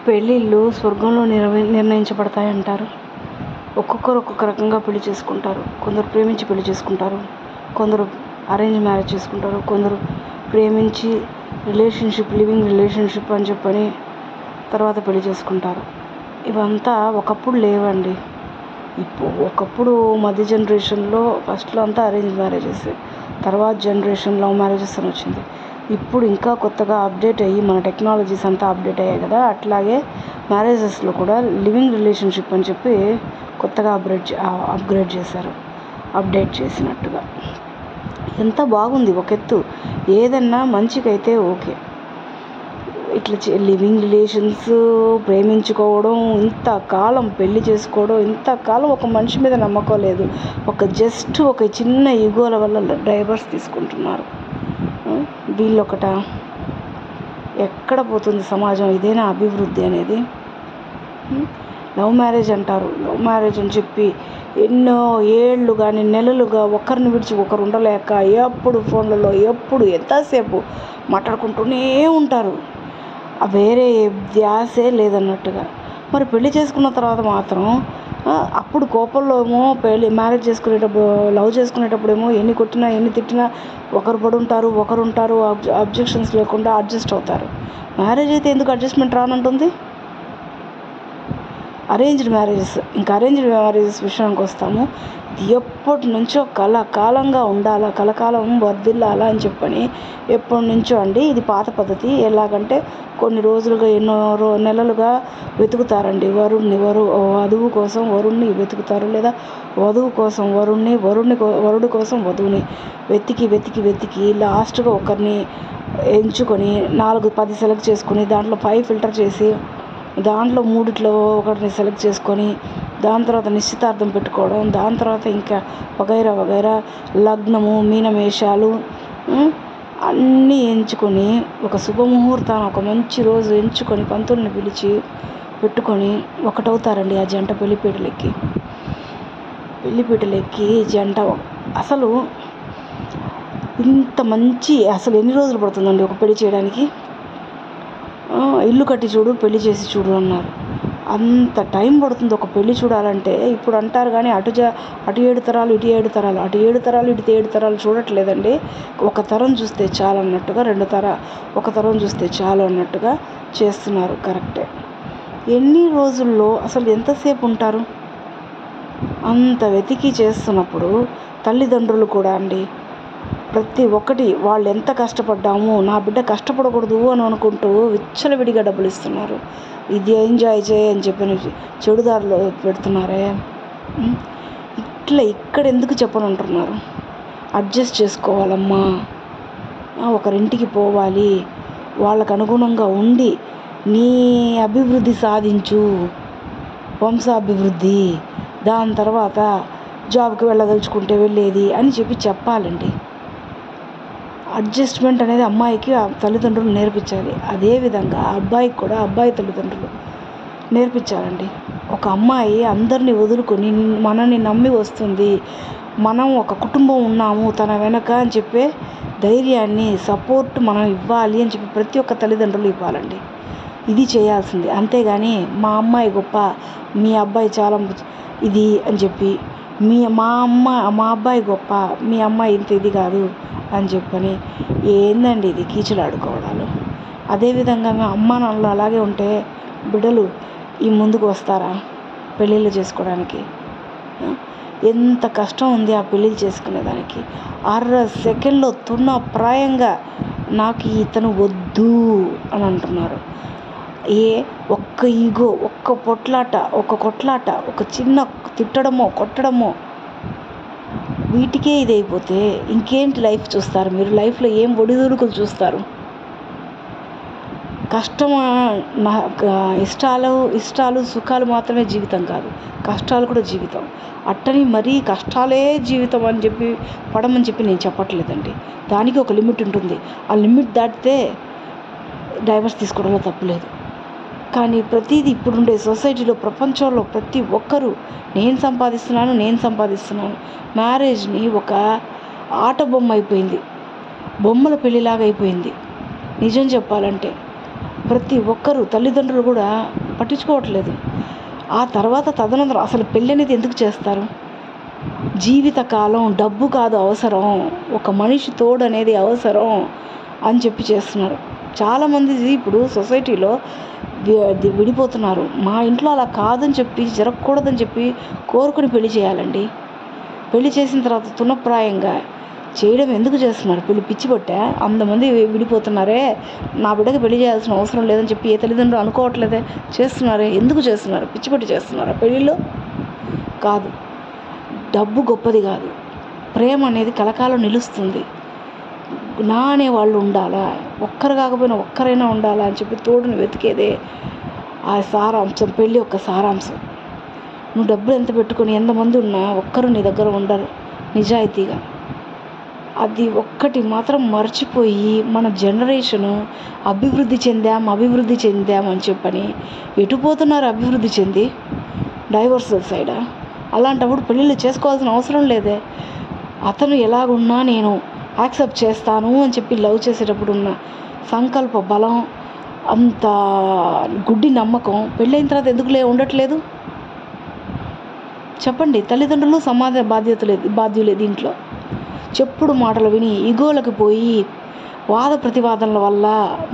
పెళ్ళిళ్ళు స్వర్గంలో నిర్ణయించబడతాయంటారు. ఒక్కొక్కరు ఒక్కొక్క రకంగా పెళ్లి చేసుకుంటారు. కొందరు ప్రేమించి పెళ్లి చేసుకుంటారు, కొందరు అరేంజ్ మ్యారేజ్ చేసుకుంటారు, కొందరు ప్రేమించి లివింగ్ రిలేషన్షిప్ అని చెప్పని తర్వాత పెళ్లి చేసుకుంటారు. ఇవంతా ఒకప్పుడు లేవండి. ఒకప్పుడు మధ్య జనరేషన్లో ఫస్ట్లో అంతా అరేంజ్ మ్యారేజెస్, తర్వాత జనరేషన్ లవ్ మ్యారేజెస్ అని వచ్చింది. ఇప్పుడు ఇంకా కొత్తగా అప్డేట్ అయ్యి మన టెక్నాలజీస్ అంతా అప్డేట్ అయ్యాయి కదా, అట్లాగే మ్యారేజెస్లో కూడా లివింగ్ రిలేషన్షిప్ అని చెప్పి కొత్తగా అప్గ్రేడ్ చేశారు, అప్డేట్ చేసినట్టుగా. ఎంత బాగుంది. ఒక ఎత్తు ఏదన్నా మంచికైతే ఓకే, ఇట్లా లివింగ్ రిలేషన్స్, ప్రేమించుకోవడం, ఇంతకాలం పెళ్లి చేసుకోవడం, ఇంతకాలం ఒక మనిషి మీద నమ్మకం లేదు, ఒక చిన్న ఈగోల వల్ల డైవర్స్ తీసుకుంటున్నారు. వీళ్ళొకట ఎక్కడ పోతుంది సమాజం? ఇదేనా అభివృద్ధి అనేది? లవ్ మ్యారేజ్ అంటారు. లవ్ మ్యారేజ్ అని చెప్పి ఎన్నో ఏళ్ళు కానీ నెలలుగా ఒకరిని విడిచి ఒకరు ఉండలేక ఎప్పుడు ఫోన్లలో ఎంతసేపు మాట్లాడుకుంటూనే ఉంటారు. వేరే ధ్యాసే లేదన్నట్టుగా. మరి పెళ్లి చేసుకున్న తర్వాత మాత్రం అప్పుడు కోపంలో ఏమో మ్యారేజ్ చేసుకునేటప్పుడు, లవ్ చేసుకునేటప్పుడు ఏమో ఎన్ని కొట్టినా ఎన్ని తిట్టినా ఒకరు ఉంటారు, అబ్జెక్షన్స్ లేకుండా అడ్జస్ట్ అవుతారు. మ్యారేజ్ అయితే ఎందుకు అడ్జస్ట్మెంట్ రానంటుంది? అరేంజ్డ్ మ్యారేజెస్ విషయానికి వస్తాము. ఇది ఎప్పటి నుంచో కలకాలంగా ఉండాలా, కలకాలం వర్ధిల్లాలా అని చెప్పని ఎప్పటి నుంచో అండి. ఇది పాత పద్ధతి. ఎలాగంటే కొన్ని రోజులుగా ఎన్నో నెలలుగా వెతుకుతారండి వధువు కోసం వరుణ్ణి వెతుకుతారు, లేదా వధువు కోసం వరుడి కోసం వధువుని వెతికి లాస్ట్గా ఒకరిని ఎంచుకొని 4-10 సెలెక్ట్ చేసుకొని దాంట్లో 5 ఫిల్టర్ చేసి దాంట్లో 3 ఒకటిని సెలెక్ట్ చేసుకొని దాని తర్వాత నిశ్చితార్థం పెట్టుకోవడం, దాని తర్వాత ఇంకా వగైరా లగ్నము, మీనమేషాలు అన్నీ ఎంచుకొని ఒక శుభముహూర్తాన్ని, ఒక మంచి రోజు ఎంచుకొని పంతుల్ని పిలిచి పెట్టుకొని ఒకటవుతారండి ఆ జంట. పెళ్లిపీటలెక్కి జంట అసలు ఇంత మంచి, అసలు ఎన్ని రోజులు పడుతుందండి ఒక పెళ్లి చేయడానికి? ఇల్లు కట్టి చూడు, పెళ్లి చేసి చూడు అన్నారు. అంత టైం పడుతుంది ఒక పెళ్లి చూడాలంటే. ఇప్పుడు అంటారు కానీ అటు 7 తరాలు ఇటు 7 తరాలు, అటు 7 తరాలు ఇటు 7 తరాలు చూడట్లేదండి. ఒక తరం చూస్తే చాలు అన్నట్టుగా, ఒక తరం చూస్తే చాలు అన్నట్టుగా చేస్తున్నారు. కరెక్టే. ఎన్ని రోజుల్లో అసలు ఎంతసేపు ఉంటారు? అంత వెతికి చేస్తున్నప్పుడు తల్లిదండ్రులు కూడా అండి ప్రతి ఒక్కటి వాళ్ళు ఎంత కష్టపడ్డాము, నా బిడ్డ కష్టపడకూడదు అని అనుకుంటూ విచ్చలవిడిగా డబ్బులు ఇస్తున్నారు. ఇది ఎంజాయ్ చేయని చెప్పి చెడుదారిలో పెడుతున్నారే. ఇక్కడ ఎందుకు చెప్పనంటున్నారు? అడ్జస్ట్ చేసుకోవాలమ్మా, ఒకరింటికి పోవాలి, వాళ్ళకు అనుగుణంగా ఉండి నీ అభివృద్ధి సాధించు, వంశాభివృద్ధి, దాని తర్వాత జాబ్కి వెళ్ళదలుచుకుంటే వెళ్ళేది అని చెప్పాలండి. అడ్జస్ట్మెంట్ అనేది అమ్మాయికి తల్లిదండ్రులు నేర్పించాలి. అదేవిధంగా అబ్బాయికి కూడా అబ్బాయి తల్లిదండ్రులు నేర్పించాలండి. ఒక అమ్మాయి అందరినీ వదులుకొని మనల్ని నమ్మి వస్తుంది, మనం ఒక కుటుంబం ఉన్నాము తన వెనక అని చెప్పే ధైర్యాన్ని, సపోర్ట్ మనం ఇవ్వాలి అని చెప్పి ప్రతి ఒక్క తల్లిదండ్రులు ఇవ్వాలండి. ఇది చేయాల్సింది. అంతేగాని మా అమ్మాయి గొప్ప, మీ అబ్బాయి చాలా ఇది అని చెప్పి మా అబ్బాయి గొప్ప, మీ అమ్మాయి ఇంత ఇది కాదు అని చెప్పని ఏందండి ఇది కీచులాడుకోవడాలు? అదేవిధంగా మా అమ్మ నాన్నలు అలాగే ఉంటే బిడ్డలు ఈ ముందుకు వస్తారా పెళ్ళిళ్ళు చేసుకోవడానికి? ఎంత కష్టం ఉంది ఆ పెళ్ళిళ్ళు చేసుకునేదానికి. 1/2 సెకండ్లో ప్రాయంగా నాకు ఇతను వద్దు అని అంటున్నారు. ఒక్క ఈగో, ఒక్క కొట్లాట, ఒక చిన్న తిట్టడమో కొట్టడమో, వీటికే ఇదైపోతే ఇంకేంటి లైఫ్ చూస్తారు మీరు? లైఫ్లో ఏం ఒడిదుడుకులు చూస్తారు? ఇష్టాలు సుఖాలు మాత్రమే జీవితం కాదు, కష్టాలు కూడా జీవితం. అట్టని మరీ కష్టాలే జీవితం అని చెప్పి పడమని చెప్పి నేను చెప్పట్లేదండి. దానికి ఒక లిమిట్ ఉంటుంది. ఆ లిమిట్ దాటితే డైవర్స్ తీసుకోవడంలో తప్పులేదు. కానీ ప్రతిదీ ఇప్పుడుండే సొసైటీలో, ప్రపంచంలో ప్రతి ఒక్కరూ నేను సంపాదిస్తున్నాను, మ్యారేజ్ని ఒక ఆట బొమ్మ అయిపోయింది, బొమ్మల పెళ్ళిలాగా అయిపోయింది. నిజం చెప్పాలంటే ప్రతి ఒక్కరూ తల్లిదండ్రులు కూడా పట్టించుకోవట్లేదు. ఆ తర్వాత తదనంతరం అసలు పెళ్ళి అనేది ఎందుకు చేస్తారు? జీవితకాలం డబ్బు కాదు అవసరం, ఒక మనిషి తోడు అనేది అవసరం అని చెప్పి చేస్తున్నారు. చాలామంది ఇప్పుడు సొసైటీలో విడిపోతున్నారు. మా ఇంట్లో అలా కాదని చెప్పి, జరగకూడదని చెప్పి కోరుకుని పెళ్లి చేయాలండి. పెళ్లి చేసిన తర్వాత తునప్రాయంగా చేయడం ఎందుకు చేస్తున్నారు? పెళ్లి పిచ్చి పట్టా? అంతమంది విడిపోతున్నారే, నా బిడ్డకి పెళ్లి చేయాల్సిన అవసరం లేదని చెప్పి ఏ తల్లిదండ్రులు అనుకోవట్లేదే, చేస్తున్నారే. ఎందుకు చేస్తున్నారు? పిచ్చి పట్టి చేస్తున్నారా పెళ్ళిళ్ళు? కాదు. డబ్బు గొప్పది కాదు, ప్రేమ అనేది కలకాలం నిలుస్తుంది. నా అనే వాళ్ళు ఉండాలా, ఒక్కరు కాకపోయినా ఒక్కరైనా ఉండాలా అని చెప్పి తోడుని వెతికేదే ఆ సారాంశం, పెళ్ళి యొక్క సారాంశం. నువ్వు డబ్బులు ఎంత పెట్టుకొని ఎంతమంది ఉన్నా ఒక్కరు నీ దగ్గర ఉండరు నిజాయితీగా. అది ఒక్కటి మాత్రం మర్చిపోయి మన జనరేషను అభివృద్ధి చెందాం అని చెప్పని ఎటుపోతున్నారు? అభివృద్ధి చెంది డైవర్సల్ సైడా? అలాంటప్పుడు పెళ్ళిళ్ళు చేసుకోవాల్సిన అవసరం లేదే. అతను ఎలాగున్నా నేను యాక్సెప్ట్ చేస్తాను అని చెప్పి లవ్ చేసేటప్పుడు ఉన్న సంకల్ప బలం, అంత గుడ్డి నమ్మకం పెళ్ళైన తర్వాత ఎందుకు ఉండట్లేదు చెప్పండి? తల్లిదండ్రులు సమాజ బాధ్యులే దీంట్లో. చెప్పుడు మాటలు విని ఈగోలకు పోయి వాద ప్రతివాదనల వల్ల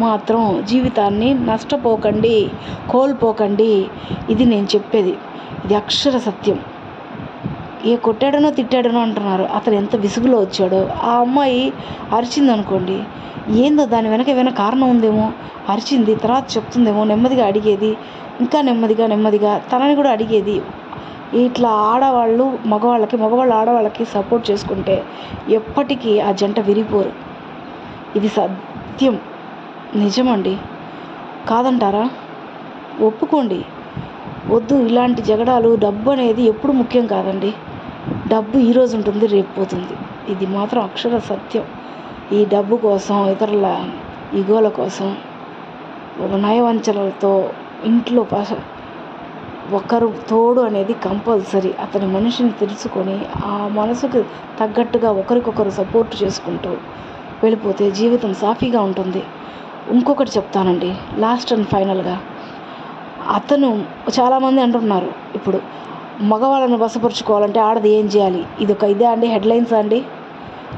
మాత్రం జీవితాన్ని నష్టపోకండి, కోల్పోకండి. ఇది నేను చెప్పేది, ఇది అక్షర సత్యం. ఏ కొట్టాడనో తిట్టాడనో అంటున్నారు, అతను ఎంత విసుగులో వచ్చాడో. ఆ అమ్మాయి అరిచింది అనుకోండి, ఏందో దాని వెనక కారణం ఉందేమో, అరిచింది తర్వాత చెప్తుందేమో, నెమ్మదిగా అడిగేది, ఇంకా నెమ్మదిగా తనని కూడా అడిగేది. ఇట్లా ఆడవాళ్ళు మగవాళ్ళు ఆడవాళ్ళకి సపోర్ట్ చేసుకుంటే ఎప్పటికీ ఆ జంట విరిపోరు. ఇది సత్యం, నిజమండి. కాదంటారా? ఒప్పుకోండి. వద్దు ఇలాంటి జగడాలు. డబ్బు అనేది ఎప్పుడు ముఖ్యం కాదండి. డబ్బు ఈరోజు ఉంటుంది, రేపు పోతుంది. ఇది మాత్రం అక్షర సత్యం. ఈ డబ్బు కోసం, ఇతరుల ఈగోల కోసం, నయవంచనలతో ఇంట్లో ఒకరు తోడు అనేది కంపల్సరీ. అతని మనిషిని తెలుసుకొని ఆ మనసుకు తగ్గట్టుగా ఒకరికొకరు సపోర్ట్ చేసుకుంటూ వెళ్ళిపోతే జీవితం సాఫీగా ఉంటుంది. ఇంకొకటి చెప్తానండి, లాస్ట్ అండ్ ఫైనల్గా. అతను చాలామంది అంటున్నారు ఇప్పుడు, మగవాళ్ళను వశపరుచుకోవాలంటే ఆడది ఏం చేయాలి? ఇది ఒక ఇదే అండి, హెడ్లైన్స్ అండి.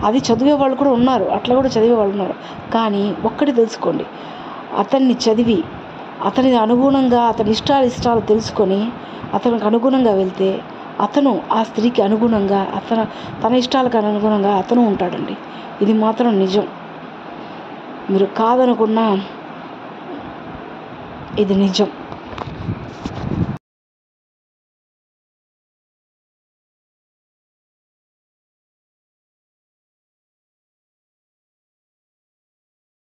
అది చదివే వాళ్ళు కూడా ఉన్నారు, అట్లా కూడా చదివే వాళ్ళు ఉన్నారు. కానీ ఒక్కటి తెలుసుకోండి, అతన్ని చదివి అతని అనుగుణంగా అతని ఇష్టాలు తెలుసుకొని అతనికి అనుగుణంగా వెళ్తే అతను ఆ స్త్రీకి అనుగుణంగా, తన ఇష్టాలకు అనుగుణంగా అతను ఉంటాడండి. ఇది మాత్రం నిజం. మీరు కాదనుకున్నా ఇది నిజం.